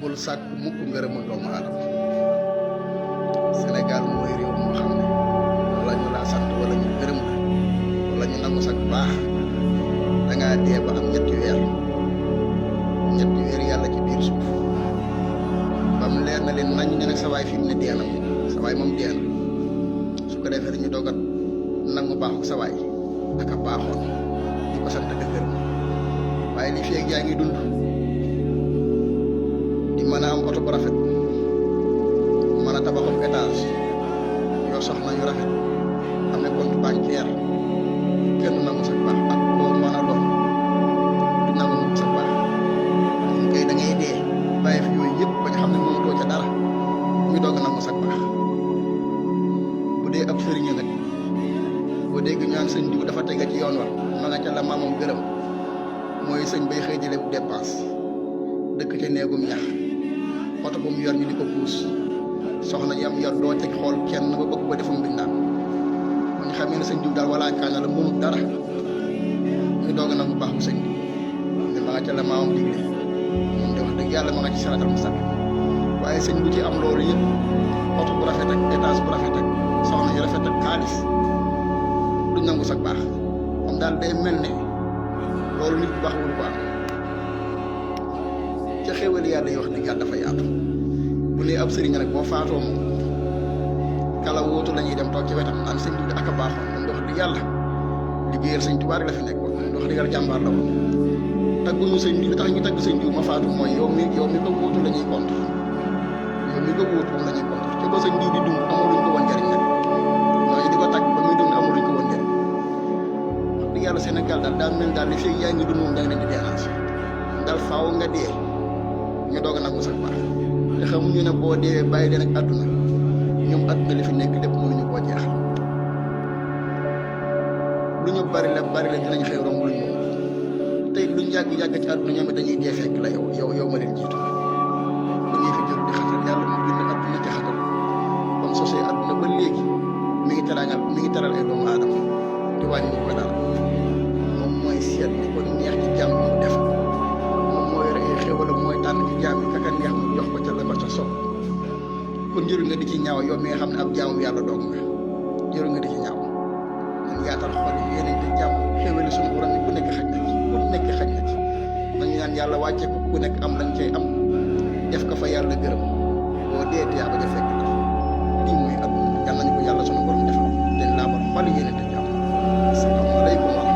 bul sàkku mukk ngërëmu doomu aadama. Sénégal mooy réew moo xam ne wala ñu laa sant wala ñu gërëm la wala ñu nangu sax baax dangaa dee ba am ñetti weer yàlla ci biir suuf ba mu leer na leen nañ ne nag sa waay fi mu ne dee na sa waay moom dee na su ko defee dañu doog a nangu baaxu sa waay ak a baaxoon di ko sant ak gërëm waaye li feeg yaa ngi dund di mën a am oto bu rafet mën a tabaxum étage yoo soxna yu rafet am ne compte bancaire kenn nangu sa baax ak koo mën a doon du nangu sa baax ñun kay da ngay dee bàyyi fi yooyu yëpp ba nga xam ne mënatoo ca dara ñu doog a nangu sa baax bu dee ab sëriñ nag boo dégg ñu naan sëñ diw dafa tega ci yoon wa ma nga ca la maamam gërëm mooy sëñ bay xëy jële bu dépense dëkk ca néegum ñax oto bu mu yor ñu di ko puus soxna yam yor doo teg xool kenn ba bëgg ba defum bindaan bu ñu xamee ne sëñ diw daal wala kaana la mënul dara ñu doog a nangu baax bu sëñ diw ne ma nga ca la maamam digle moom de wax dëgg yàlla ma nga ci saratal mustaqim waaye sëñ bu ci am loolu yëpp oto bu rafet ak étage bu rafet ak soxna yu rafet ak xaalis du nangu sax baax moom daal day mel ne loolu nit bu baax wul ko am ca xéwali yàlla yi wax dëgg yàlla dafa yaatu bu nee ab sëriñ nag boo faatoo moom kala wóotu la ñuy dem toog ci wetam naan sëñ bi ak a baaxoon moom wax dëgg yàlla liggéeyal sëñ Tuubaa rek la fi nekkoon wax dëgg yàlla jàmbaar la woon tagguñu sëñ bi li tax ñu tagg sëñ bi ma faatu mooy yow mi ko wóotu la ñuy contre yow mi ko wóotu moom la ñuy contre ca ba sëñ bi di dund amuluñ ko woon njariñ nag ñooñu di ko tagg ba muy dund amuluñ ko woon njariñ wax dëgg yàlla Sénégal daal mel daal li fekk yaa ngi dund moom da nga leen di déranger daal faaw nga dee ñu doog a nangu sax baax te xamuñu ne boo dee bàyyi leen ak àdduna ñoom àdduna li fi nekk lépp mënuñu koo jeexal lu ñu bari la dinañ xëy romb luñ moom tey luñ yàgg ci àdduna ñoom it dañuy dee fekk la yow ma leen jiitu bu ñuy fi jóg di xatal yàlla mu bind àdduna ci xatal comme sosee àdduna ba léegi mi ngi teral ay doomu aadama te wàññi ko daal moom mooy seet li ko neex ci jàmm mu def moom moo yore ay xéwalam mooy tànn ci jaam yi kaka neex mu jox ko ca la ko ca sopp kon jërul nga di ci ñaaw yow mi nga xam ne ab jaamu yàlla doog nga jërul nga di ci ñaaw ñun yaatal xol yi yéen te jàmm xéwali suñu borom yi ku nekk xaj na ci nañu ñaan yàlla wàcce ko ku nekk am lañ cay am def ko fa yàlla gërëm boo dee te yaa ba ja fekk la lii mooy àdduna yàlla nañu ko yàlla suñu borom defal te laabal xol yi yéen te jàmm asalaamaaleykum